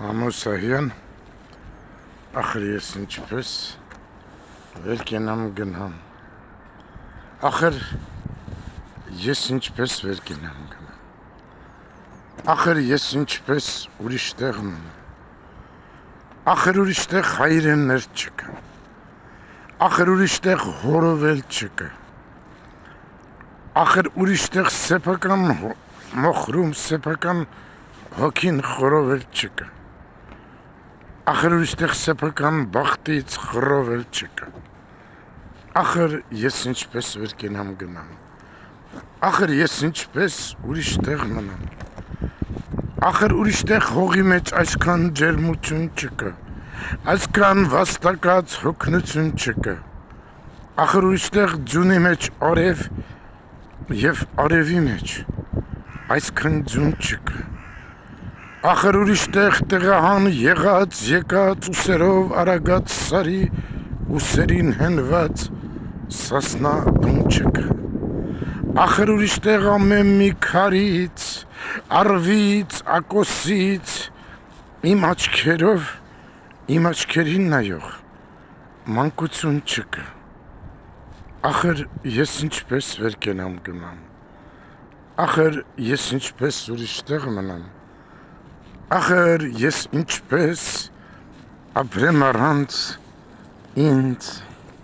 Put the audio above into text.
Ամուսահյան, ախր ես ինչպես վեր կենամ գնամ, ախր ես ինչպես վեր կենամ գնամ, ախր ես ինչպես ուրիշ տեղ մնամ, ախր ուրիշ տեղ հայրեններ չկա, ախր ուրիշ տեղ հորովել չկա, ախր ուրիշ տեղ սեփական մոխրում սեփական հոգին խորովել չկա, ախր ուրիշ տեղ սեփական բախտից խռովել չկա, ախր ես ինչպես վեր կենամ գնամ, ախր ես ինչպես ուրիշ տեղ մնամ, ախր ուրիշ տեղ հողի մեջ այսքան ջերմություն չկա, այսքան վաստակած հոգնություն չկա, ախր ուրիշ տեղ ձյունի մեջ արև եւ արևի մեջ այսքան ձյուն չկա, ախր ուրիշ տեղ տեղահան եղած եկած ուսերով արագած սարի ուսերին հենված սասնա բուն չկա, ախր ուրիշ տեղ ամեն մի քարից, արվից, ակոսից իմ աչքերով իմ աչքերին նայող մանկություն չկա, ախր ես ինչպես վեր կենամ գնամ, ախր ես ինչպես ուրիշ տեղ մնամ, ախր ես ինչպես ապրեմ առանց ինձ